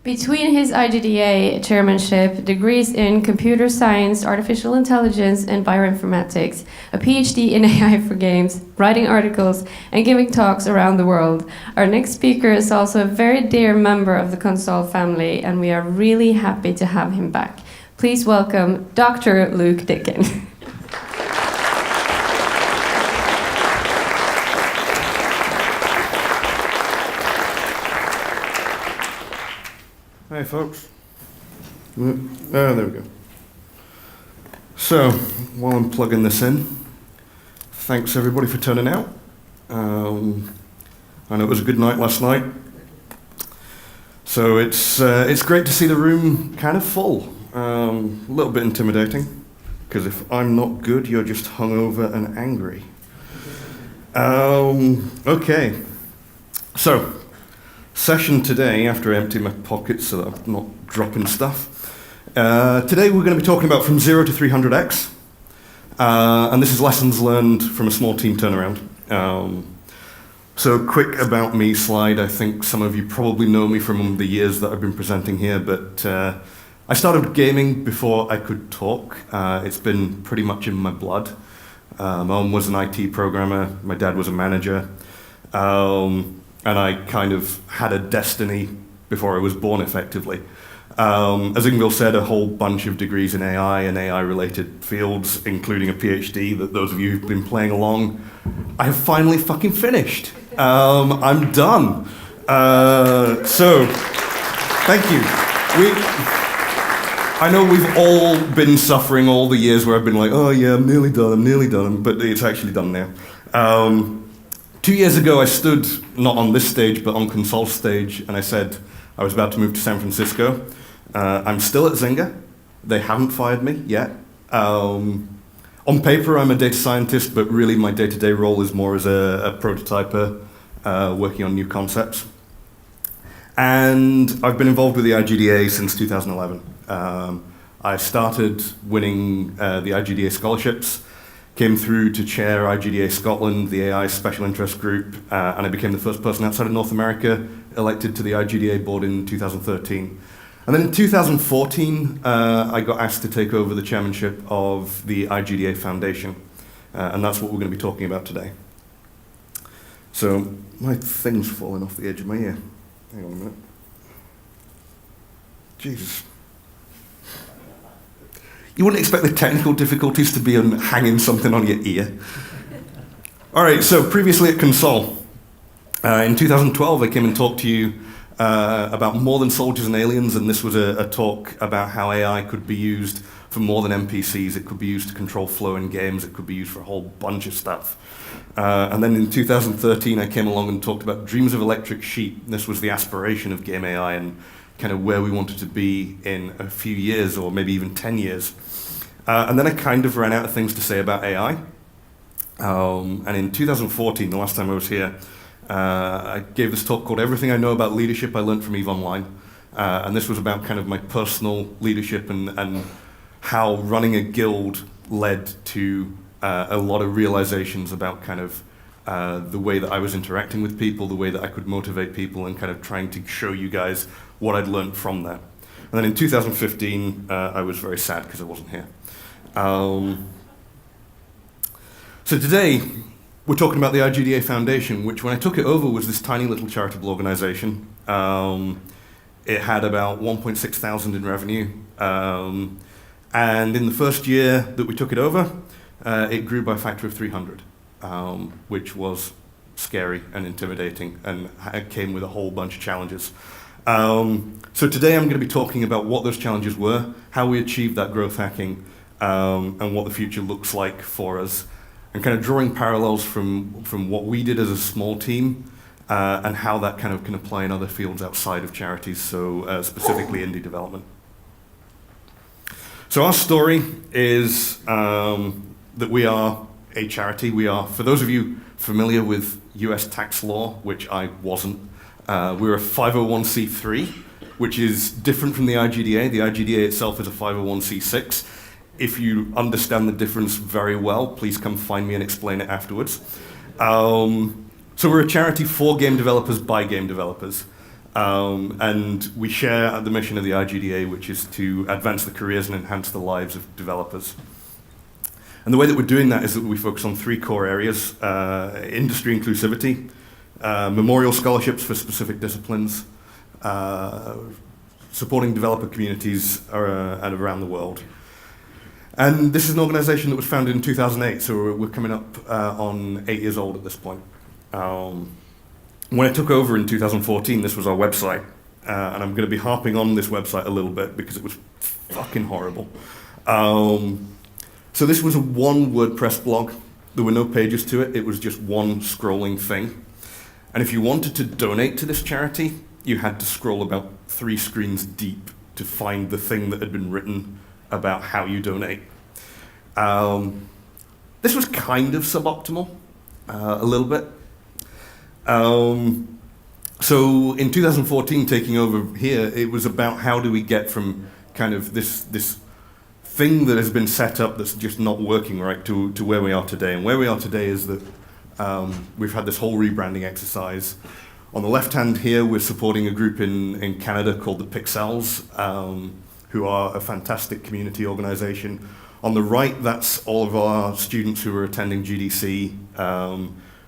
Between his IGDA chairmanship, degrees in computer science, artificial intelligence, and bioinformatics, a PhD in AI for games, writing articles, and giving talks around the world, our next speaker is also a very dear member of the Konsoll family, and we are really happy to have him back. Please welcome Dr. Luke Dicken. Hi folks. Oh, there we go. So, while I'm plugging this in, thanks everybody for turning out. I know it was a good night last night. So it's great to see the room kind of full. A little bit intimidating, because if I'm not good, you're just hungover and angry. Okay. So, session today, after I empty my pockets so that I'm not dropping stuff. Today we're going to be talking about from 0 to 300x. And this is lessons learned from a small team turnaround. So quick about me slide. I think some of you probably know me from the years that I've been presenting here, but I started gaming before I could talk. It's been pretty much in my blood. My mum was an IT programmer. My dad was a manager. And I kind of had a destiny before I was born, effectively. As Ingvild said, a whole bunch of degrees in AI and AI-related fields, including a PhD that those of you who've been playing along, I have finally fucking finished. I'm done. So, thank you. I know we've all been suffering all the years where I've been like, oh yeah, I'm nearly done, but it's actually done now. 2 years ago, I stood, not on this stage, but on Konsoll's stage, and I said I was about to move to San Francisco. I'm still at Zynga. They haven't fired me yet. On paper, I'm a data scientist, but really my day-to-day role is more as a prototyper, working on new concepts. And I've been involved with the IGDA since 2011. I started winning the IGDA scholarships, came through to chair IGDA Scotland, the AI special interest group, and I became the first person outside of North America elected to the IGDA board in 2013. And then in 2014, I got asked to take over the chairmanship of the IGDA Foundation, and that's what we're going to be talking about today. So, my thing's falling off the edge of my ear. Hang on a minute. Jesus. You wouldn't expect the technical difficulties to be on hanging something on your ear. All right, so previously at Konsoll, in 2012, I came and talked to you about more than soldiers and aliens, and this was a talk about how AI could be used for more than NPCs. It could be used to control flow in games. It could be used for a whole bunch of stuff. And then in 2013, I came along and talked about Dreams of Electric Sheep. This was the aspiration of game AI and kind of where we wanted to be in a few years, or maybe even 10 years. And then I kind of ran out of things to say about AI. And in 2014, the last time I was here, I gave this talk called Everything I Know About Leadership I Learned from EVE Online. And this was about kind of my personal leadership and how running a guild led to a lot of realizations about kind of the way that I was interacting with people, the way that I could motivate people, and kind of trying to show you guys what I'd learned from that. And then in 2015, I was very sad because I wasn't here. So today, we're talking about the IGDA Foundation, which when I took it over was this tiny little charitable organization. It had about 1.6 thousand in revenue. And in the first year that we took it over, it grew by a factor of 300, which was scary and intimidating, and it came with a whole bunch of challenges. So today I'm going to be talking about what those challenges were, how we achieved that growth hacking, and what the future looks like for us, and kind of drawing parallels from what we did as a small team, and how that kind of can apply in other fields outside of charities, so specifically indie development. So our story is that we are a charity. We are, for those of you familiar with US tax law, which I wasn't, we're a 501c3, which is different from the IGDA. The IGDA itself is a 501c6. If you understand the difference very well, please come find me and explain it afterwards. So we're a charity for game developers by game developers. And we share the mission of the IGDA, which is to advance the careers and enhance the lives of developers. And the way that we're doing that is that we focus on 3 core areas: industry inclusivity, memorial scholarships for specific disciplines, supporting developer communities around the world. And this is an organization that was founded in 2008, so we're coming up on 8 years old at this point. When I took over in 2014, this was our website, and I'm going to be harping on this website a little bit because it was fucking horrible. So this was a 1 WordPress blog. There were no pages to it. It was just one scrolling thing. And if you wanted to donate to this charity, you had to scroll about 3 screens deep to find the thing that had been written about how you donate. This was kind of suboptimal, a little bit. So in 2014, taking over here, it was about how do we get from kind of this thing that has been set up that's just not working right to where we are today. And where we are today is that we've had this whole rebranding exercise. On the left hand here, we're supporting a group in Canada called the Pixels, who are a fantastic community organization. On the right, that's all of our students who are attending GDC.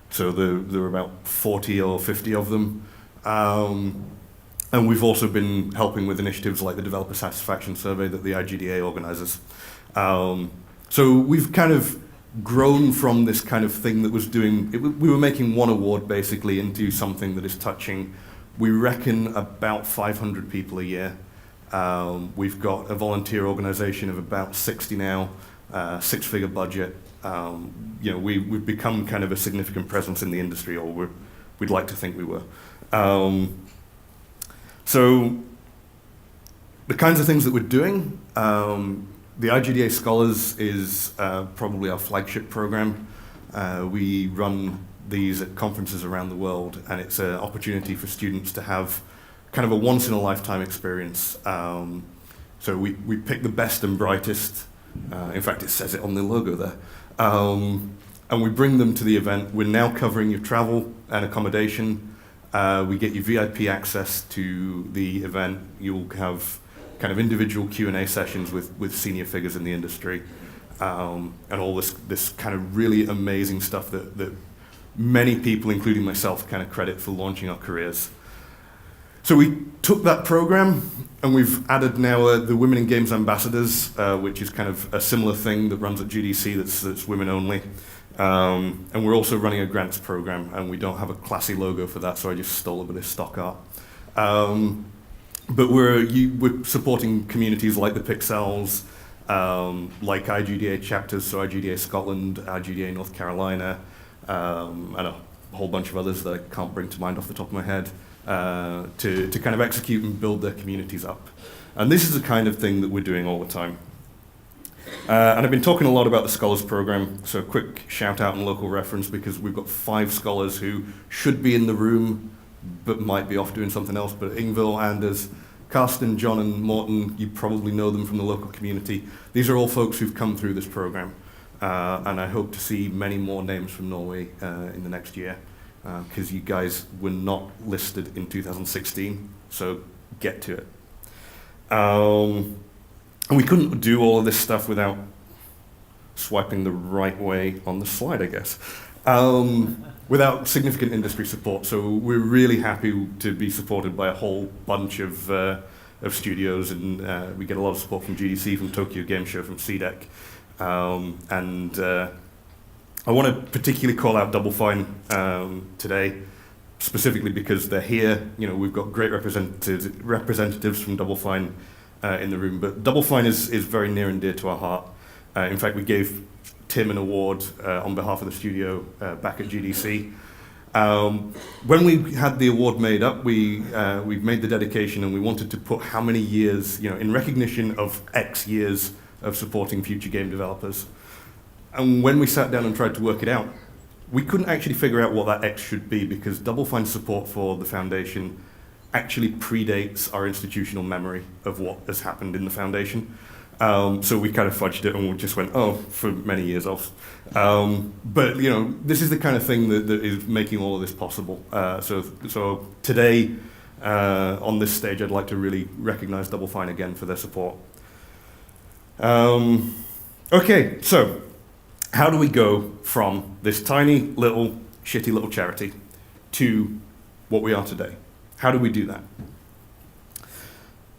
So there are about 40 or 50 of them. And we've also been helping with initiatives like the Developer Satisfaction Survey that the IGDA organizes. So we've kind of grown from this kind of thing that was doing, we were making 1 award basically into something that is touching, we reckon, about 500 people a year. We've got a volunteer organization of about 60 now, 6-figure budget. We've become kind of a significant presence in the industry, or we'd like to think we were. So the kinds of things that we're doing, the IGDA Scholars is probably our flagship program. We run these at conferences around the world, and it's an opportunity for students to have kind of a once-in-a-lifetime experience. So we pick the best and brightest. In fact, it says it on the logo there. And we bring them to the event. We're now covering your travel and accommodation. We get you VIP access to the event. You'll have kind of individual Q&A sessions with senior figures in the industry, and all this kind of really amazing stuff that many people, including myself, kind of credit for launching our careers. So we took that program and we've added now the Women in Games Ambassadors, which is kind of a similar thing that runs at GDC that's women only. And we're also running a grants program, and we don't have a classy logo for that, so I just stole a bit of stock art. But we're supporting communities like the Pixels, like IGDA chapters, so IGDA Scotland, IGDA North Carolina, and a whole bunch of others that I can't bring to mind off the top of my head, to kind of execute and build their communities up. And this is the kind of thing that we're doing all the time. And I've been talking a lot about the Scholars Program, so a quick shout out and local reference, because we've got 5 scholars who should be in the room, but might be off doing something else. But Ingvild, Anders, Karsten, John, and Morten, you probably know them from the local community. These are all folks who've come through this program, and I hope to see many more names from Norway in the next year, because you guys were not listed in 2016, so get to it. And we couldn't do all of this stuff without swiping the right way on the slide, I guess, without significant industry support. So we're really happy to be supported by a whole bunch of studios, and we get a lot of support from GDC, from Tokyo Game Show, from CDEC. And I want to particularly call out Double Fine today, specifically because they're here. You know, we've got great representatives from Double Fine in the room, but Double Fine is very near and dear to our heart. In fact, we gave Tim an award on behalf of the studio back at GDC. When we had the award made up, we made the dedication, and we wanted to put how many years, you know, in recognition of X years of supporting future game developers. And when we sat down and tried to work it out, we couldn't actually figure out what that X should be, because Double Fine's support for the foundation actually predates our institutional memory of what has happened in the foundation. So we kind of fudged it, and we just went, oh, for many years off. But you know, this is the kind of thing that is making all of this possible. So today, on this stage, I'd like to really recognize Double Fine again for their support. Okay, so how do we go from this tiny little, shitty little charity to what we are today? How do we do that?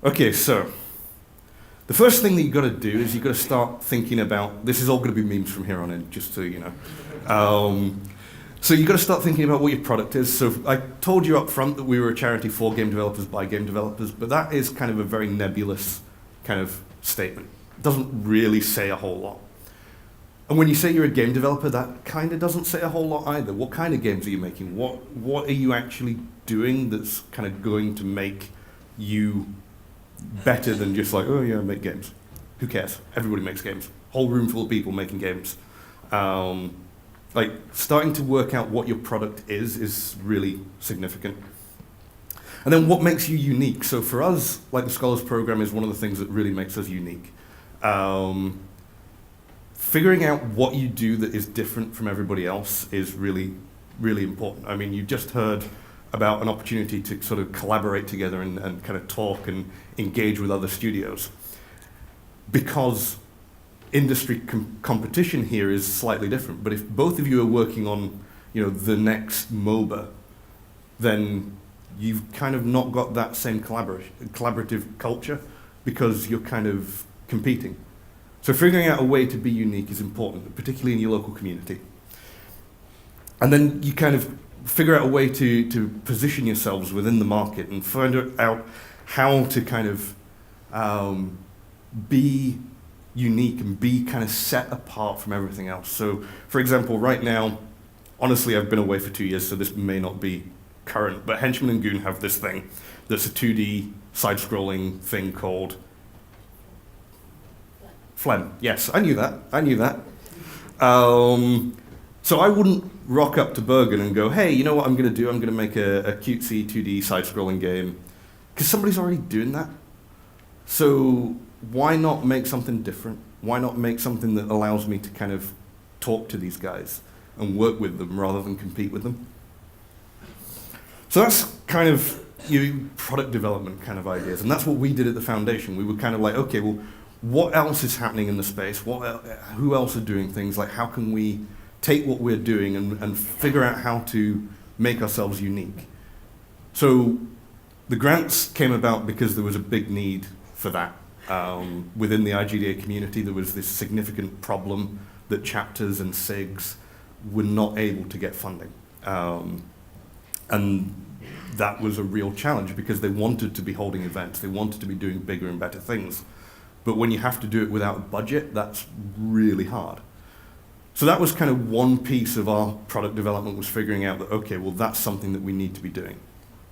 Okay, so the first thing that you've got to do is you've got to start thinking about, this is all going to be memes from here on in, just so you know. So you've got to start thinking about what your product is. So I told you up front that we were a charity for game developers by game developers, but that is kind of a very nebulous kind of statement. It doesn't really say a whole lot. And when you say you're a game developer, that kind of doesn't say a whole lot either. What kind of games are you making? What are you actually doing that's kind of going to make you better than just like, oh yeah, I make games? Who cares? Everybody makes games. Whole room full of people making games. Like, starting to work out what your product is really significant. And then what makes you unique? So for us, like the Scholars Program is one of the things that really makes us unique. Figuring out what you do that is different from everybody else is really, really important. I mean, you just heard about an opportunity to sort of collaborate together and kind of talk and engage with other studios. Because industry competition here is slightly different. But if both of you are working on, the next MOBA, then you've kind of not got that same collaborative culture because you're kind of competing. So figuring out a way to be unique is important, particularly in your local community. And then you kind of figure out a way to position yourselves within the market and find out how to kind of be unique and be kind of set apart from everything else. So, for example, right now, honestly, I've been away for 2 years, so this may not be current, but Henchman and Goon have this thing that's a 2D side-scrolling thing called Phlegm. Yes, I knew that. So I wouldn't rock up to Bergen and go, hey, you know what I'm going to do? I'm going to make a cutesy 2D side-scrolling game. Because somebody's already doing that. So why not make something different? Why not make something that allows me to kind of talk to these guys and work with them rather than compete with them? So that's kind of your product development kind of ideas. And that's what we did at the foundation. We were kind of like, okay, well, what else is happening in the space? Who else are doing things? Like, how can we take what we're doing and figure out how to make ourselves unique? So the grants came about because there was a big need for that. Within the IGDA community, there was this significant problem that chapters and SIGs were not able to get funding. And that was a real challenge because they wanted to be holding events, they wanted to be doing bigger and better things. But when you have to do it without a budget, that's really hard. So that was kind of one piece of our product development, was figuring out that, okay, well, that's something that we need to be doing.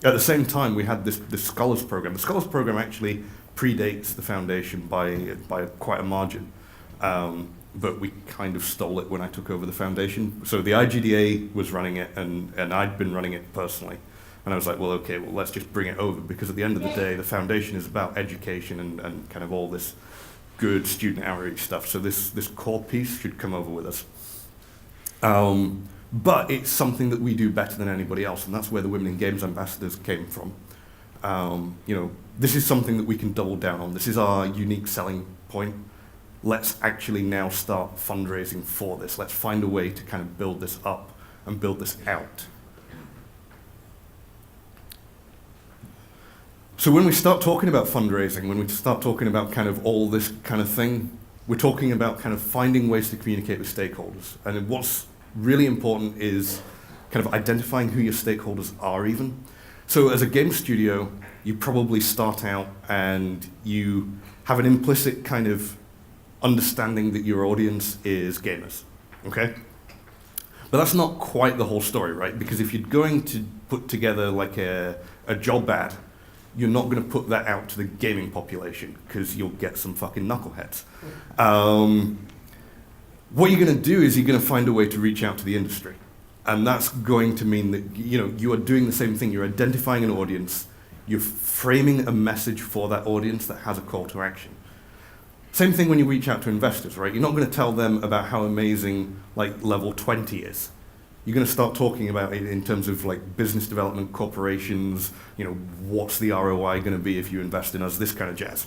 At the same time, we had this Scholars Program. The Scholars Program actually predates the foundation by quite a margin. But we kind of stole it when I took over the foundation. So the IGDA was running it, and I'd been running it personally. And I was like, well, okay, well, let's just bring it over, because at the end of the day, the foundation is about education and kind of all this good student outreach stuff. So this core piece should come over with us. But it's something that we do better than anybody else, and that's where the Women in Games ambassadors came from. This is something that we can double down on. This is our unique selling point. Let's actually now start fundraising for this. Let's find a way to kind of build this up and build this out. So when we start talking about fundraising, when we start talking about kind of all this kind of thing, we're talking about kind of finding ways to communicate with stakeholders. And what's really important is kind of identifying who your stakeholders are even. So as a game studio, you probably start out and you have an implicit kind of understanding that your audience is gamers, okay? But that's not quite the whole story, right? Because if you're going to put together like a job ad, you're not going to put that out to the gaming population because you'll get some fucking knuckleheads. What you're going to do is you're going to find a way to reach out to the industry. And that's going to mean that you are doing the same thing. You're identifying an audience. You're framing a message for that audience that has a call to action. Same thing when you reach out to investors, right? You're not going to tell them about how amazing like level 20 is. You're going to start talking about it in terms of like business development, corporations, what's the ROI going to be if you invest in us, this kind of jazz.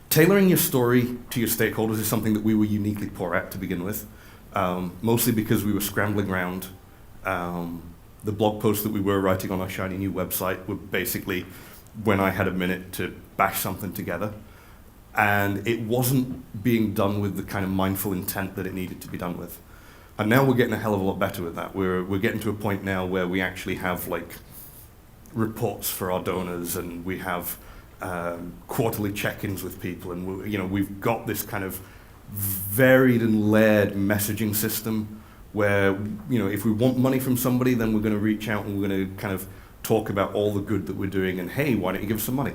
Tailoring your story to your stakeholders is something that we were uniquely poor at to begin with, mostly because we were scrambling around. The blog posts that we were writing on our shiny new website were basically when I had a minute to bash something together. And it wasn't being done with the kind of mindful intent that it needed to be done with. And now we're getting a hell of a lot better with that. We're getting to a point now where we actually have like reports for our donors, and we have quarterly check-ins with people, and we've got this kind of varied and layered messaging system where if we want money from somebody, then we're going to reach out and we're going to kind of talk about all the good that we're doing, and hey, why don't you give us some money?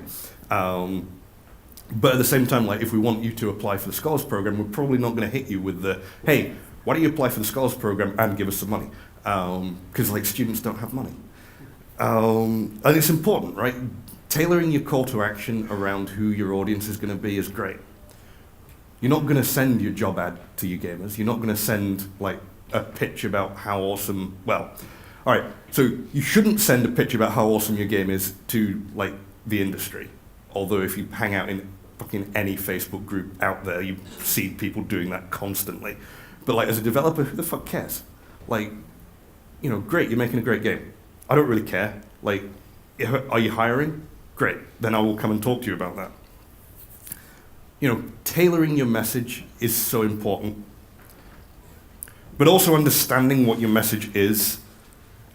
But at the same time, like if we want you to apply for the Scholars Program, we're probably not going to hit you with the, hey, why don't you apply for the Scholars Program and give us some money? Because like students don't have money. And it's important, right? Tailoring your call to action around who your audience is going to be is great. You're not going to send your job ad to your gamers. You're not going to send like a pitch about how awesome, well, all right, so you shouldn't send a pitch about how awesome your game is to like the industry. Although if you hang out in fucking any Facebook group out there, you see people doing that constantly. But like as a developer, who the fuck cares? Like, great, you're making a great game. I don't really care. Like, are you hiring? Great, then I will come and talk to you about that. Tailoring your message is so important. But also understanding what your message is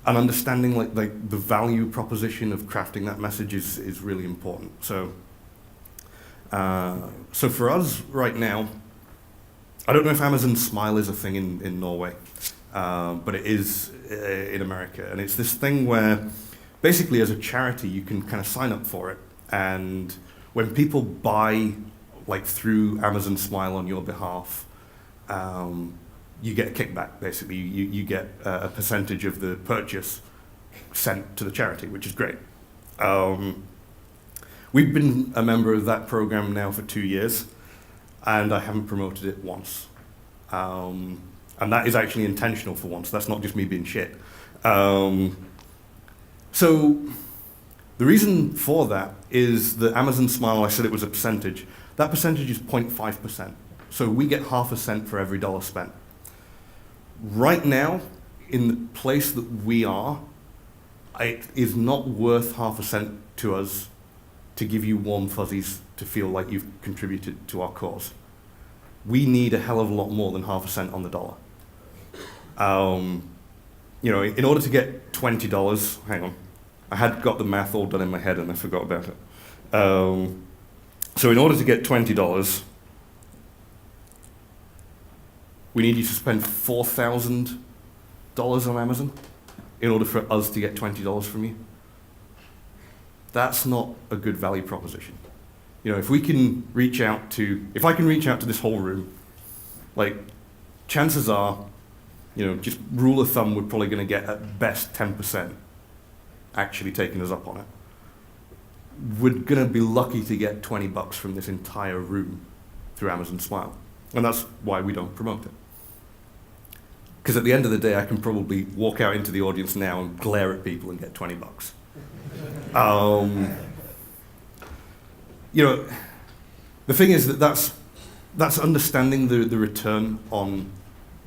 and understanding like the value proposition of crafting that message is really important. So for us right now, I don't know if Amazon Smile is a thing in Norway, but it is in America. And it's this thing where basically as a charity, you can kind of sign up for it. And when people buy like through Amazon Smile on your behalf, you get a kickback, basically. You get a percentage of the purchase sent to the charity, which is great. We've been a member of that program now for 2 years, and I haven't promoted it once. And that is actually intentional for once. That's not just me being shit. So the reason for that is that Amazon Smile, I said it was a percentage. That percentage is 0.5%. So we get half a cent for every dollar spent. Right now, in the place that we are, it is not worth half a cent to us to give you warm fuzzies to feel like you've contributed to our cause. We need a hell of a lot more than half a cent on the dollar. In order to get $20, hang on, I had got the math all done in my head and I forgot about it. So in order to get $20, we need you to spend $4,000 on Amazon in order for us to get $20 from you. That's not a good value proposition. If I can reach out to this whole room, like chances are, just rule of thumb, we're probably going to get at best 10% actually taking us up on it. We're going to be lucky to get $20 from this entire room through Amazon Smile. And that's why we don't promote it. Because at the end of the day, I can probably walk out into the audience now and glare at people and get $20. The thing is that's understanding the return on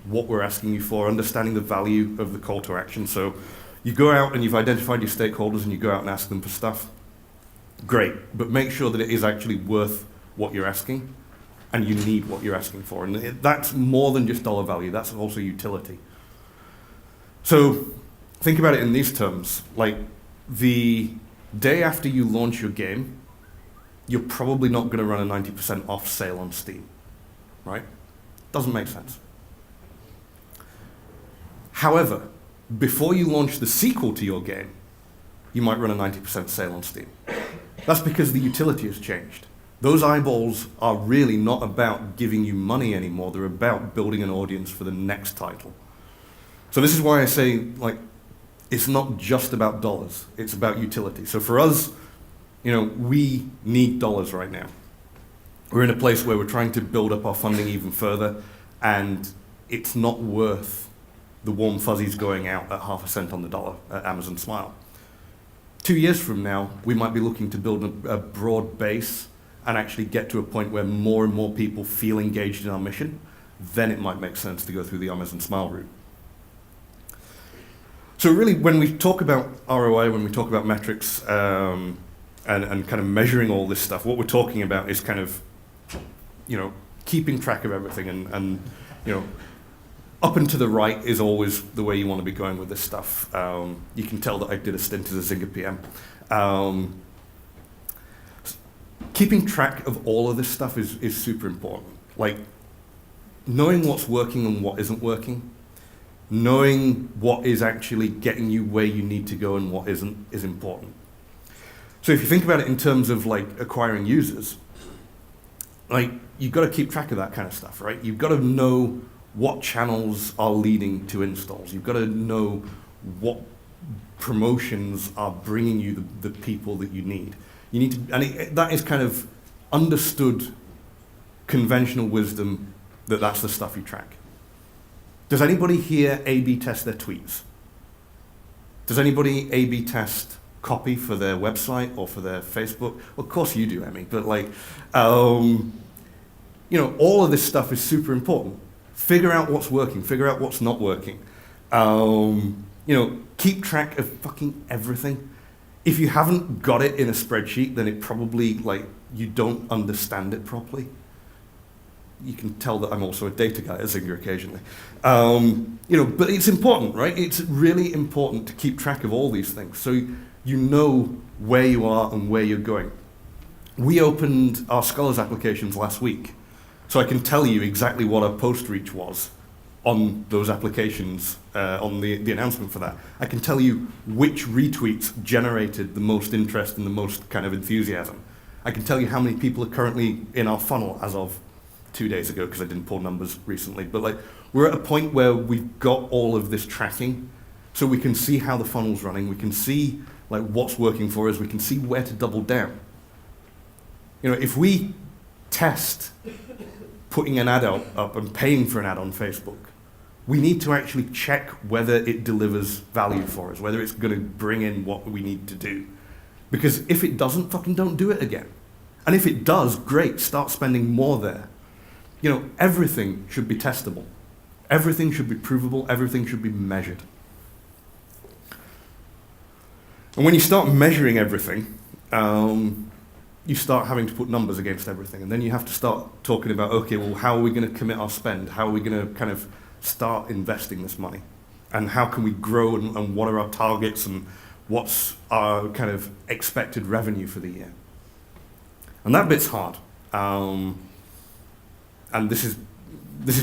what we're asking you for, understanding the value of the call to action. So you go out and you've identified your stakeholders and you go out and ask them for stuff. Great, but make sure that it is actually worth what you're asking and you need what you're asking for. And that's more than just dollar value, that's also utility. So think about it in these terms. Like the day after you launch your game, you're probably not going to run a 90% off sale on Steam, right? Doesn't make sense. However, before you launch the sequel to your game, you might run a 90% sale on Steam. That's because the utility has changed. Those eyeballs are really not about giving you money anymore. They're about building an audience for the next title. So this is why I say, like, it's not just about dollars. It's about utility. So for us, we need dollars right now. We're in a place where we're trying to build up our funding even further, and it's not worth the warm fuzzies going out at half a cent on the dollar at Amazon Smile. 2 years from now, we might be looking to build a broad base and actually get to a point where more and more people feel engaged in our mission. Then it might make sense to go through the Amazon Smile route. So really, when we talk about ROI, when we talk about metrics, and kind of measuring all this stuff, what we're talking about is kind of, keeping track of everything, and up and to the right is always the way you want to be going with this stuff. You can tell that I did a stint as a Zynga PM. Keeping track of all of this stuff is super important. Like, knowing what's working and what isn't working, knowing what is actually getting you where you need to go and what isn't, is important. So if you think about it in terms of like acquiring users, like, you've got to keep track of that kind of stuff, right? You've got to know what channels are leading to installs. You've got to know what promotions are bringing you the people that you need. You need to, and that is kind of understood conventional wisdom that that's the stuff you track. Does anybody here A/B test their tweets? Does anybody A/B test copy for their website or for their Facebook? Well, of course you do, Emmy, but like, all of this stuff is super important. Figure out what's working, figure out what's not working. Keep track of fucking everything. If you haven't got it in a spreadsheet, then it probably, like, you don't understand it properly. You can tell that I'm also a data guy at Zynga occasionally. But it's important, right? It's really important to keep track of all these things so you know where you are and where you're going. We opened our Scholars applications last week, so I can tell you exactly what our post reach was on those applications, on the announcement for that. I can tell you which retweets generated the most interest and the most kind of enthusiasm. I can tell you how many people are currently in our funnel as of 2 days ago, because I didn't pull numbers recently. But like, we're at a point where we've got all of this tracking, so we can see how the funnel's running. We can see like what's working for us. We can see where to double down. If we test putting an ad up and paying for an ad on Facebook, we need to actually check whether it delivers value for us, whether it's going to bring in what we need to do. Because if it doesn't, fucking don't do it again. And if it does, great, start spending more there. Everything should be testable. Everything should be provable. Everything should be measured. And when you start measuring everything, you start having to put numbers against everything. And then you have to start talking about, okay, well, how are we going to commit our spend? How are we going to kind of start investing this money? And how can we grow, and what are our targets, and what's our kind of expected revenue for the year? And that bit's hard. And this is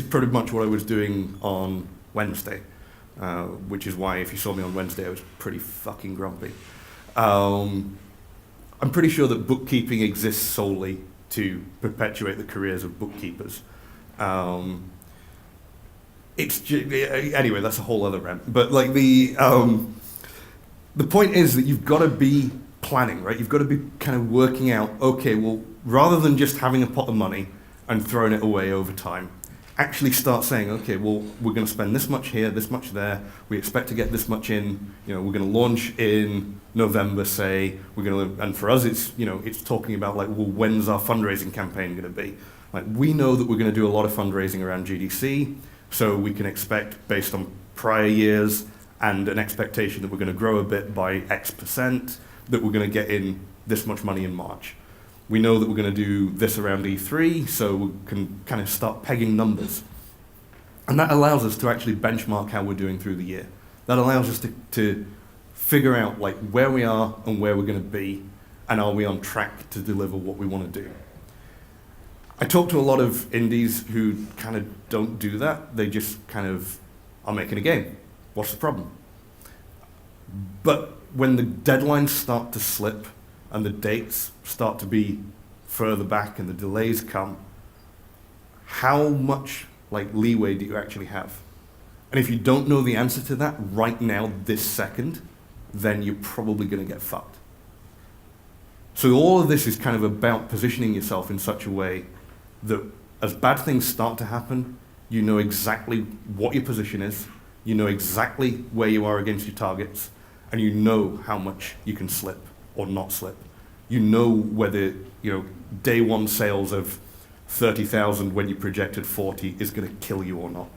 pretty much what I was doing on Wednesday, which is why if you saw me on Wednesday, I was pretty fucking grumpy. I'm pretty sure that bookkeeping exists solely to perpetuate the careers of bookkeepers. Anyway, that's a whole other rant. But like the point is that you've got to be planning, right? You've got to be kind of working out, okay, well, rather than just having a pot of money and throwing it away over time, actually start saying, okay, well, we're going to spend this much here, this much there. We expect to get this much in. We're going to launch in November, say. And for us, it's talking about like, well, when's our fundraising campaign going to be? Like, we know that we're going to do a lot of fundraising around GDC, so we can expect, based on prior years and an expectation that we're going to grow a bit by X%, that we're going to get in this much money in March. We know that we're going to do this around E3, so we can kind of start pegging numbers. And that allows us to actually benchmark how we're doing through the year. That allows us to figure out like where we are and where we're going to be, and are we on track to deliver what we want to do. I talk to a lot of indies who kind of don't do that. They just kind of are making a game. What's the problem? But when the deadlines start to slip and the dates start to be further back and the delays come, how much like leeway do you actually have? And if you don't know the answer to that right now, this second, then you're probably going to get fucked. So all of this is kind of about positioning yourself in such a way that as bad things start to happen, you know exactly what your position is, you know exactly where you are against your targets, and you know how much you can slip or not slip. You know whether, day one sales of 30,000 when you projected 40 is going to kill you or not.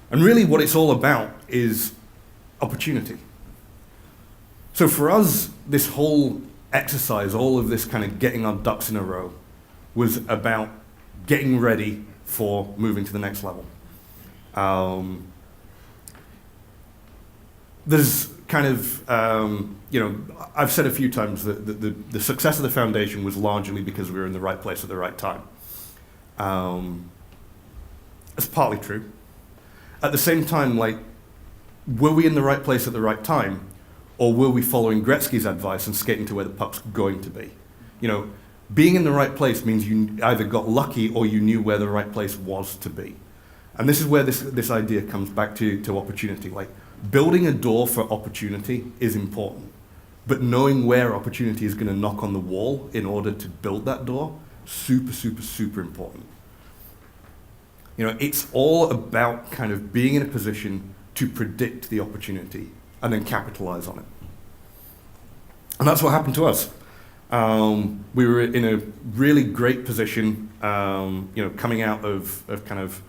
And really what it's all about is opportunity. So for us, this whole exercise, all of this kind of getting our ducks in a row, was about getting ready for moving to the next level. There's kind of, I've said a few times that the success of the foundation was largely because we were in the right place at the right time. It's partly true. At the same time, were we in the right place at the right time, or were we following Gretzky's advice and skating to where the puck's going to be? Being in the right place means you either got lucky or you knew where the right place was to be. And this is where this idea comes back to opportunity. Building a door for opportunity is important, but knowing where opportunity is going to knock on the wall in order to build that door, super, super, super important. It's all about kind of being in a position to predict the opportunity and then capitalize on it. And that's what happened to us. We were in a really great position, coming out of kind of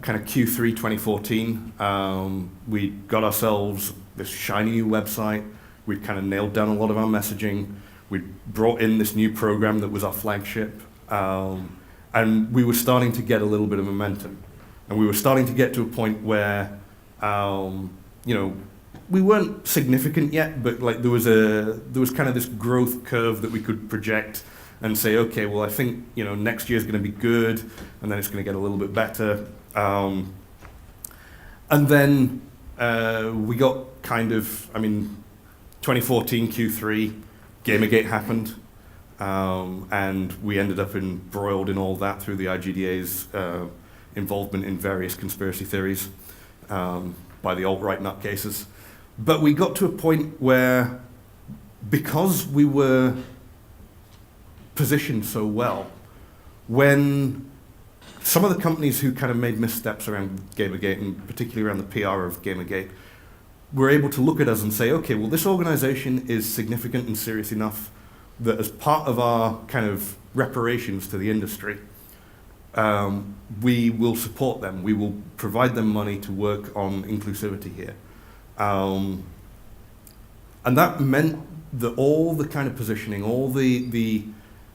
Q3 2014. We got ourselves this shiny new website. We'd kind of nailed down a lot of our messaging. We brought in this new program that was our flagship. And we were starting to get a little bit of momentum. And we were starting to get to a point where, we weren't significant yet, but there was kind of this growth curve that we could project and say, okay, well, I think, next year's going to be good, and then it's going to get a little bit better. And then we got 2014 Q3, Gamergate happened. And we ended up embroiled in all that through the IGDA's involvement in various conspiracy theories by the alt-right nutcases. But we got to a point where, because we were positioned so well, when some of the companies who kind of made missteps around Gamergate, and particularly around the PR of Gamergate, were able to look at us and say, okay, well, this organization is significant and serious enough that as part of our kind of reparations to the industry, we will support them. We will provide them money to work on inclusivity here. And that meant that all the kind of positioning, all the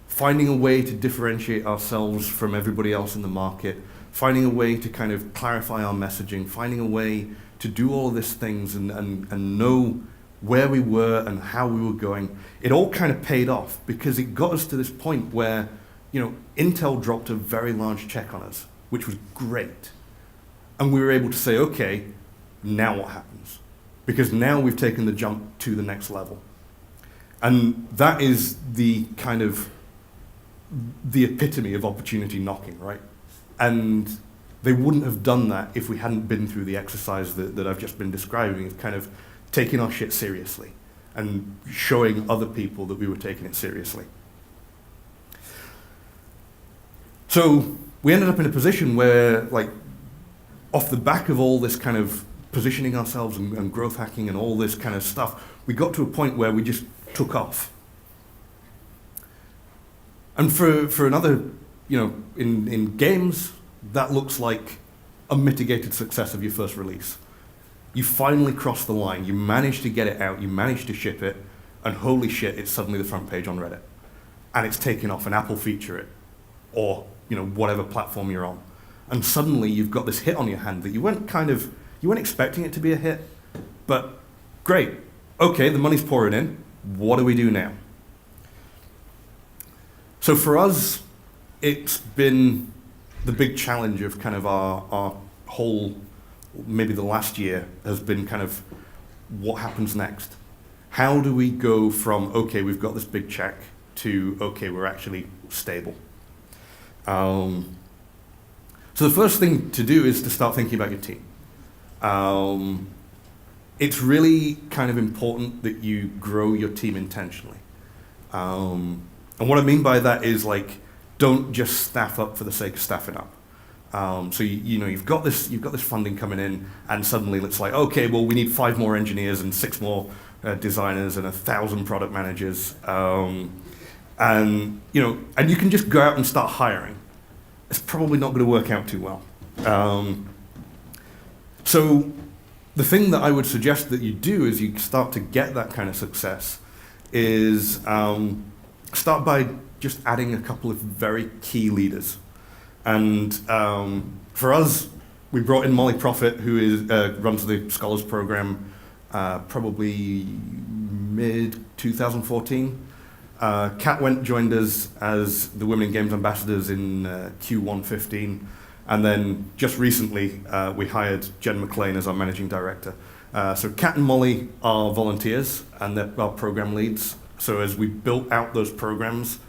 finding a way to differentiate ourselves from everybody else in the market, finding a way to kind of clarify our messaging, finding a way to do all of these things and know where we were and how we were going, it all kind of paid off because it got us to this point where, Intel dropped a very large check on us, which was great. And we were able to say, okay, now what happens? Because now we've taken the jump to the next level. And that is the kind of the epitome of opportunity knocking, right? And they wouldn't have done that if we hadn't been through the exercise that I've just been describing, of kind of taking our shit seriously and showing other people that we were taking it seriously. So we ended up in a position where, off the back of all this kind of positioning ourselves and growth hacking and all this kind of stuff, we got to a point where we just took off. And for another, in games, that looks like a mitigated success of your first release. You finally crossed the line, you managed to get it out, you managed to ship it, and holy shit, it's suddenly the front page on Reddit. And it's taken off, and Apple feature it, or whatever platform you're on. And suddenly you've got this hit on your hand that you weren't expecting it to be a hit, but great, okay, the money's pouring in, what do we do now? So for us, it's been the big challenge of kind of our whole, maybe the last year, has been kind of what happens next? How do we go from, okay, we've got this big check, to, okay, we're actually stable? So the first thing to do is to start thinking about your team. It's really kind of important that you grow your team intentionally. And what I mean by that is, don't don't just staff up for the sake of staffing up. So you've got this funding coming in, and suddenly it's like, okay, well, we need 5 more engineers and 6 more designers and 1,000 product managers, and you can just go out and start hiring. It's probably not going to work out too well. So the thing that I would suggest that you do as you start to get that kind of success is start by just adding a couple of very key leaders. And for us, we brought in Molly Profit, who runs the Scholars Program, probably mid-2014. Kat joined us as the Women in Games Ambassadors in Q1 15. And then just recently, we hired Jen McLean as our Managing Director. So Kat and Molly are volunteers, and they're our program leads. So as we built out those programs,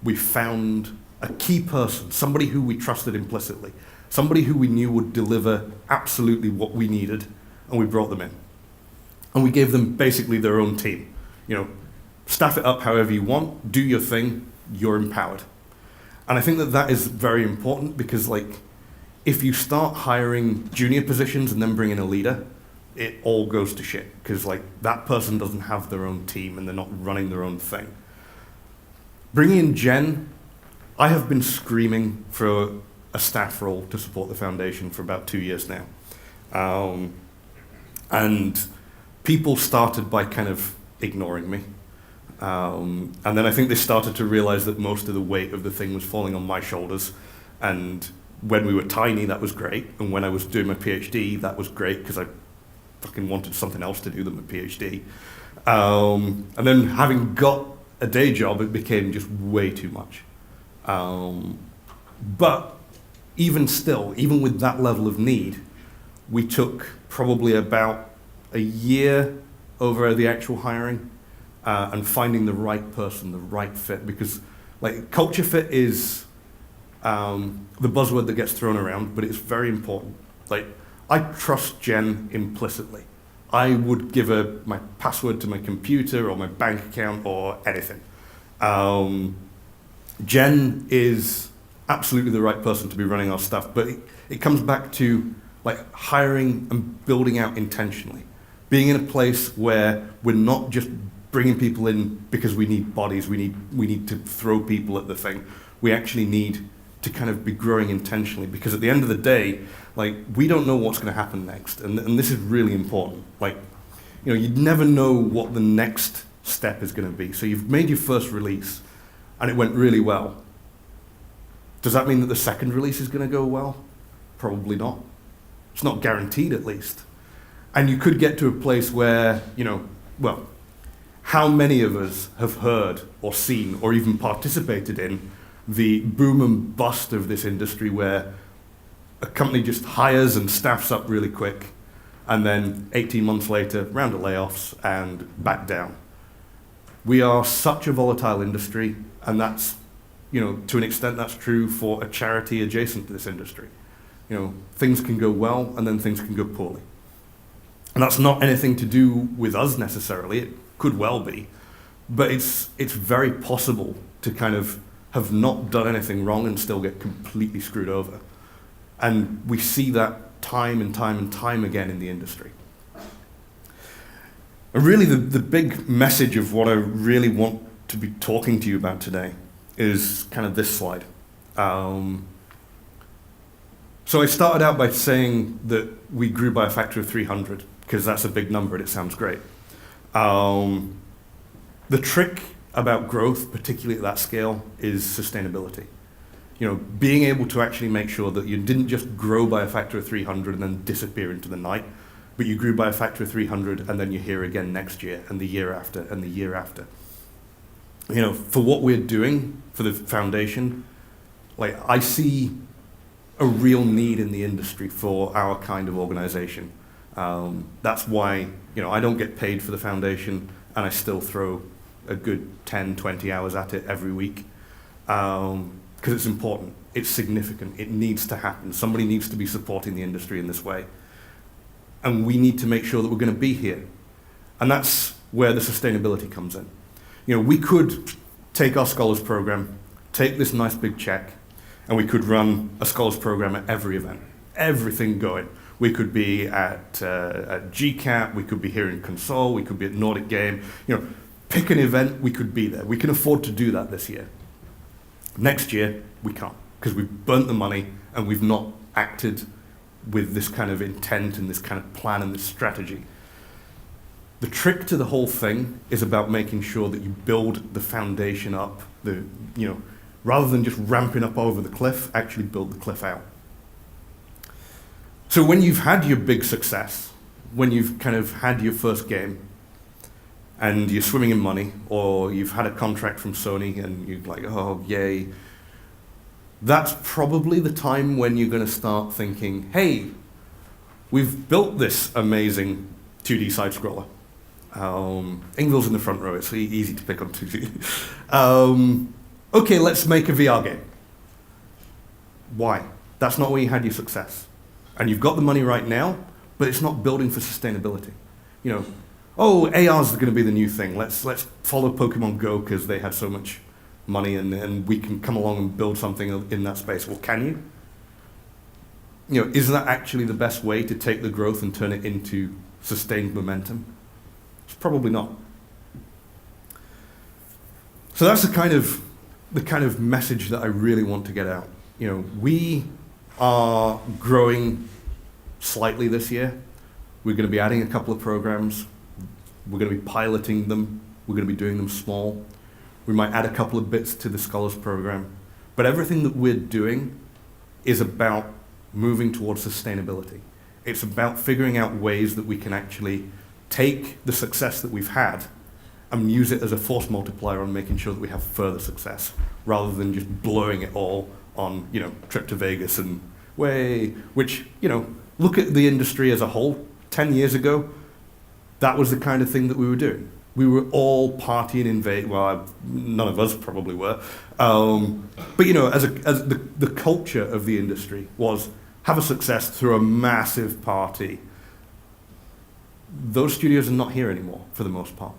we found a key person, somebody who we trusted implicitly, somebody who we knew would deliver absolutely what we needed, and we brought them in. And we gave them basically their own team. Staff it up however you want, do your thing, you're empowered. And I think that is very important, because if you start hiring junior positions and then bring in a leader, it all goes to shit, because that person doesn't have their own team and they're not running their own thing. Bringing in Jen, I have been screaming for a staff role to support the foundation for about 2 years now. And people started by kind of ignoring me. And then I think they started to realize that most of the weight of the thing was falling on my shoulders. And when we were tiny, that was great. And when I was doing my PhD, that was great, because I fucking wanted something else to do than my PhD. And then having got a day job, it became just way too much. But even still, even with that level of need, we took probably about a year over the actual hiring and finding the right person, the right fit, because culture fit is the buzzword that gets thrown around, but it's very important. I trust Jen implicitly. I would give her my password to my computer or my bank account or anything. Jen is absolutely the right person to be running our stuff, but it comes back to hiring and building out intentionally. Being in a place where we're not just bringing people in because we need bodies, we need to throw people at the thing. We actually need to kind of be growing intentionally, because at the end of the day, we don't know what's going to happen next, and this is really important. You never know what the next step is going to be. So you've made your first release, and it went really well. Does that mean that the second release is going to go well? Probably not. It's not guaranteed, at least. And you could get to a place where, how many of us have heard or seen or even participated in the boom and bust of this industry, where a company just hires and staffs up really quick, and then 18 months later, round of layoffs and back down. We are such a volatile industry, and that's, to an extent that's true for a charity adjacent to this industry. Things can go well, and then things can go poorly. And that's not anything to do with us necessarily. It could well be, but it's very possible to kind of have not done anything wrong and still get completely screwed over. And we see that time and time and time again in the industry. And really the big message of what I really want to be talking to you about today is kind of this slide. So I started out by saying that we grew by a factor of 300, because that's a big number and it sounds great. The trick about growth, particularly at that scale, is sustainability. Being able to actually make sure that you didn't just grow by a factor of 300 and then disappear into the night, but you grew by a factor of 300 and then you're here again next year and the year after and the year after. For what we're doing for the foundation, I see a real need in the industry for our kind of organization. That's why, I don't get paid for the foundation, and I still throw a good 10, 20 hours at it every week, because it's important, it's significant, it needs to happen. Somebody needs to be supporting the industry in this way. And we need to make sure that we're going to be here. And that's where the sustainability comes in. We could take our Scholars Program take this nice big check, and we could run a Scholars program at every event, everything going. We could be at GCAP, we could be here in Konsoll, we could be at Nordic Game. Pick an event, we could be there. We can afford to do that this year. Next year, we can't, because we've burnt the money and we've not acted with this kind of intent and this kind of plan and this strategy. The trick to the whole thing is about making sure that you build the foundation up, rather than just ramping up over the cliff, actually build the cliff out. So when you've had your big success, when you've kind of had your first game, and you're swimming in money, or you've had a contract from Sony and you're like, oh, yay, that's probably the time when you're going to start thinking, hey, we've built this amazing 2D side-scroller. Ingvill's in the front row, it's easy to pick on 2D. Okay, let's make a VR game. Why? That's not where you had your success. And you've got the money right now, but it's not building for sustainability. Oh, AR's going to be the new thing. Let's follow Pokemon Go because they had so much money and we can come along and build something in that space. Well, can you? Is that actually the best way to take the growth and turn it into sustained momentum? It's probably not. So that's the kind of message that I really want to get out. We are growing slightly this year. We're going to be adding a couple of programs. We're going to be piloting them. We're going to be doing them small. We might add a couple of bits to the Scholars program. But everything that we're doing is about moving towards sustainability. It's about figuring out ways that we can actually take the success that we've had and use it as a force multiplier on making sure that we have further success, rather than just blowing it all on, trip to Vegas and which, look at the industry as a whole. 10 years ago, that was the kind of thing that we were doing. We were all partying in Vegas. Well, none of us probably were. But as the culture of the industry was have a success through a massive party. Those studios are not here anymore for the most part,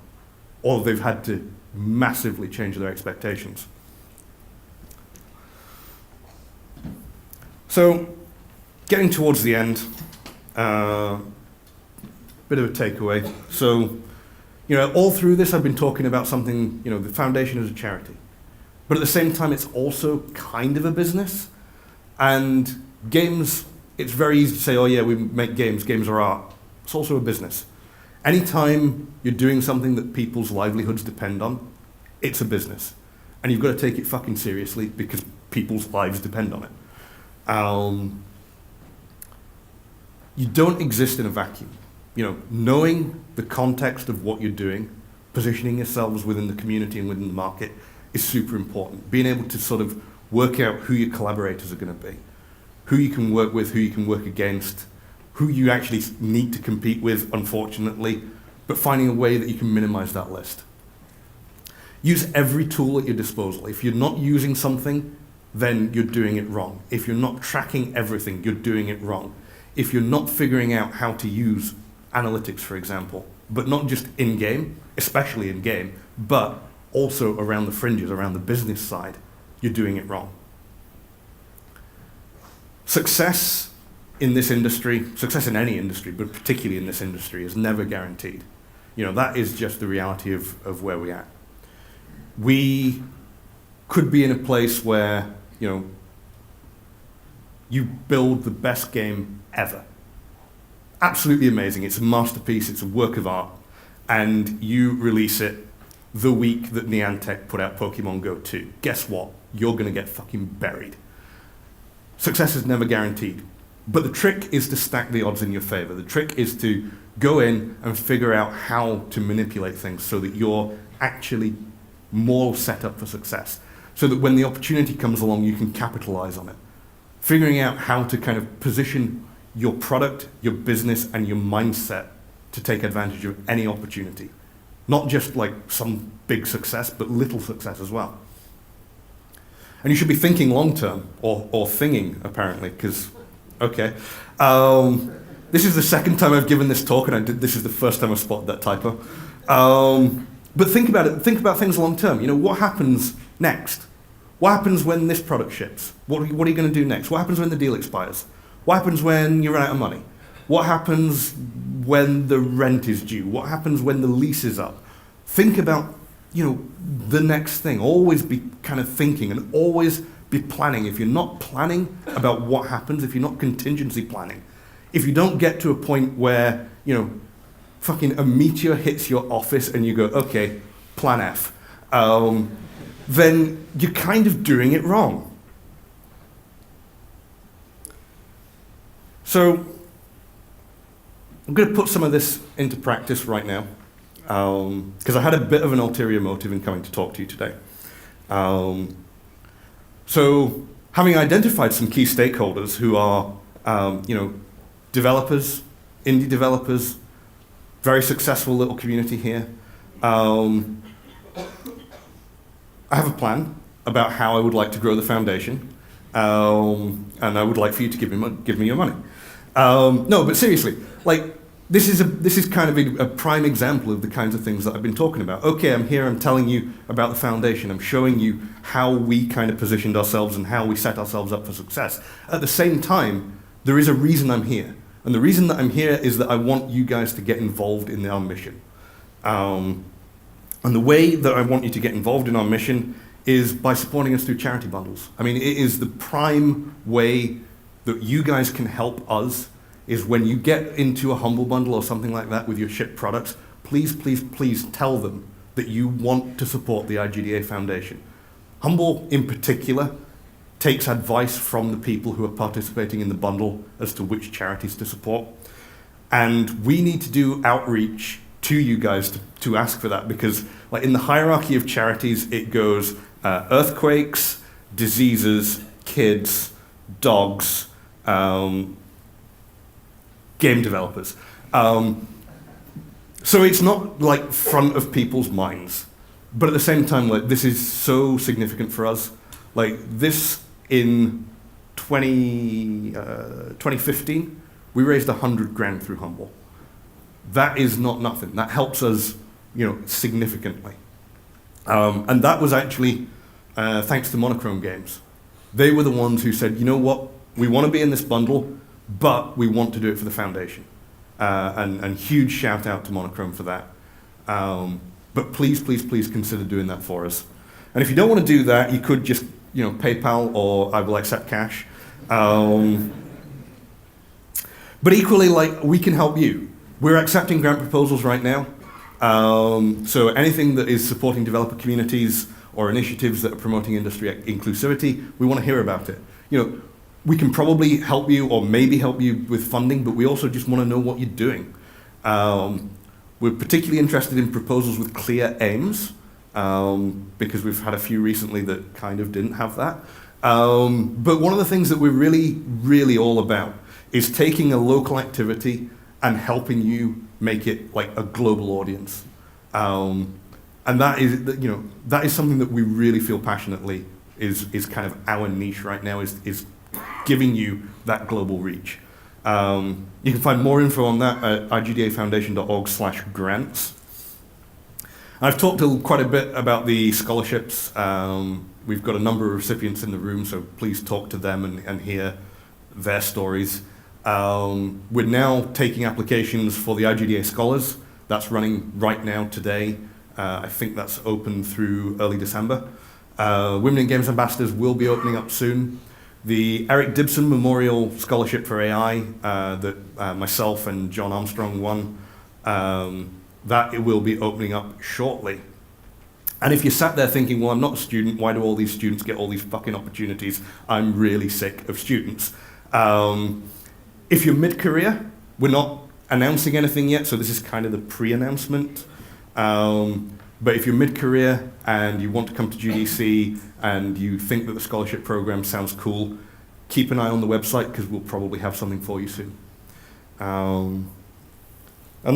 or they've had to massively change their expectations. So, getting towards the end, bit of a takeaway. So, all through this I've been talking about something, the foundation is a charity. But at the same time, it's also kind of a business. And games, it's very easy to say, oh yeah, we make games are art. It's also a business. Anytime you're doing something that people's livelihoods depend on, it's a business. And you've got to take it fucking seriously because people's lives depend on it. You don't exist in a vacuum. Knowing the context of what you're doing, positioning yourselves within the community and within the market is super important. Being able to sort of work out who your collaborators are going to be, who you can work with, who you can work against, who you actually need to compete with, unfortunately, but finding a way that you can minimize that list. Use every tool at your disposal. If you're not using something, then you're doing it wrong. If you're not tracking everything, you're doing it wrong. If you're not figuring out how to use analytics, for example, but not just in-game, especially in-game, but also around the fringes, around the business side, you're doing it wrong. Success in this industry, success in any industry, but particularly in this industry, is never guaranteed. That is just the reality of where we're at. We could be in a place where, you build the best game ever. Absolutely amazing. It's a masterpiece. It's a work of art. And you release it the week that Niantic put out Pokemon Go 2. Guess what? You're going to get fucking buried. Success is never guaranteed. But the trick is to stack the odds in your favor. The trick is to go in and figure out how to manipulate things so that you're actually more set up for success. So that when the opportunity comes along, you can capitalize on it. Figuring out how to kind of position your product, your business, and your mindset to take advantage of any opportunity. Not just like some big success, but little success as well. And you should be thinking long-term, or thinging, apparently, because, okay. This is the second time I've given this talk, and this is the first time I've spotted that typo. But think about it, think about things long-term. What happens next? What happens when this product ships? What are you going to do next? What happens when the deal expires? What happens when you run out of money? What happens when the rent is due? What happens when the lease is up? Think about, the next thing. Always be kind of thinking and always be planning. If you're not planning about what happens, if you're not contingency planning, if you don't get to a point where, fucking a meteor hits your office and you go, okay, plan F, then you're kind of doing it wrong. So I'm going to put some of this into practice right now, because I had a bit of an ulterior motive in coming to talk to you today. So having identified some key stakeholders who are, developers, indie developers, very successful little community here, I have a plan about how I would like to grow the foundation, and I would like for you to give me your money. No, but seriously, this is kind of a prime example of the kinds of things that I've been talking about. Okay, I'm here, I'm telling you about the foundation, I'm showing you how we kind of positioned ourselves and how we set ourselves up for success. At the same time, there is a reason I'm here. And the reason that I'm here is that I want you guys to get involved in our mission. And the way that I want you to get involved in our mission is by supporting us through charity bundles. I mean, it is the prime way that you guys can help us, is when you get into a Humble bundle or something like that with your shipped products, please, please, please tell them that you want to support the IGDA Foundation. Humble, in particular, takes advice from the people who are participating in the bundle as to which charities to support. And we need to do outreach to you guys to ask for that, because in the hierarchy of charities, it goes earthquakes, diseases, kids, dogs, game developers. So it's not front of people's minds, but at the same time, this is so significant for us. This in 2015, we raised 100 grand through Humble. That is not nothing. That helps us, significantly. And that was actually thanks to Monochrome Games. They were the ones who said, you know what, we want to be in this bundle, but we want to do it for the foundation. And huge shout out to Monochrome for that. But please, please, please consider doing that for us. And if you don't want to do that, you could just, PayPal, or I will accept cash. But equally, we can help you. We're accepting grant proposals right now. So anything that is supporting developer communities or initiatives that are promoting industry inclusivity, we want to hear about it. We can probably help you or maybe help you with funding, but we also just want to know what you're doing. We're particularly interested in proposals with clear aims, because we've had a few recently that kind of didn't have that. But one of the things that we're really, really all about is taking a local activity and helping you make it a global audience. And that is something that we really feel passionately is kind of our niche right now, is giving you that global reach. You can find more info on that at igdafoundation.org/grants. I've talked quite a bit about the scholarships. We've got a number of recipients in the room, so please talk to them and hear their stories. We're now taking applications for the IGDA Scholars. That's running right now today. I think that's open through early December. Women in Games Ambassadors will be opening up soon. The Eric Dibson Memorial Scholarship for AI that myself and John Armstrong won, that it will be opening up shortly. And if you sat there thinking, well, I'm not a student, why do all these students get all these fucking opportunities? I'm really sick of students. If you're mid-career, we're not announcing anything yet, so this is kind of the pre-announcement. But if you're mid-career and you want to come to GDC and you think that the scholarship program sounds cool, keep an eye on the website, because we'll probably have something for you soon. And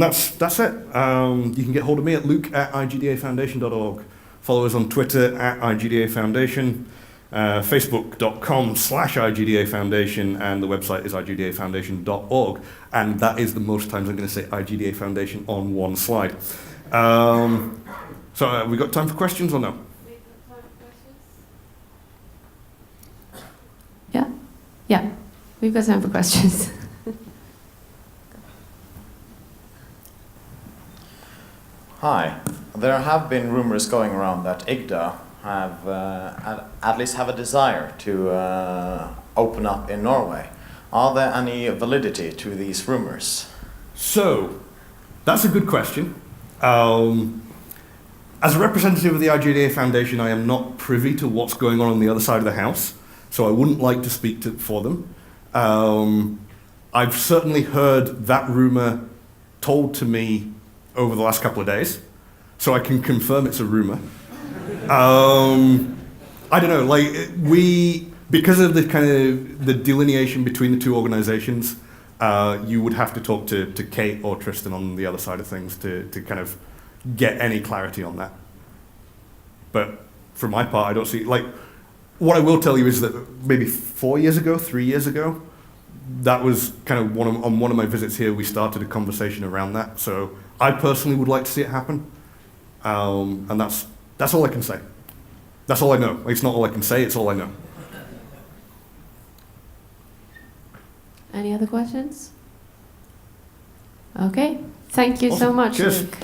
that's it. You can get hold of me at luke@igdafoundation.org. Follow us on Twitter @IGDA Foundation, facebook.com/IGDA Foundation, and the website is igdafoundation.org. And that is the most times I'm going to say IGDA Foundation on one slide. So we got time for questions or no? We got time for questions? Yeah, we've got time for questions. Hi. There have been rumors going around that IGDA have at least have a desire to open up in Norway. Are there any validity to these rumors? So, that's a good question. As a representative of the IGDA Foundation, I am not privy to what's going on the other side of the house, so I wouldn't like to speak for them. I've certainly heard that rumor told to me over the last couple of days, so I can confirm it's a rumor. I don't know, like because of the kind of the delineation between the two organizations, you would have to talk to Kate or Tristan on the other side of things to kind of get any clarity on that. But for my part, I don't see, like, what I will tell you is that maybe 3 years ago, that was kind of on one of my visits here, we started a conversation around that. So I personally would like to see it happen. And that's all I can say. That's all I know. It's not all I can say, it's all I know. Any other questions? Okay, thank you so Awesome. much, Cheers. Luke.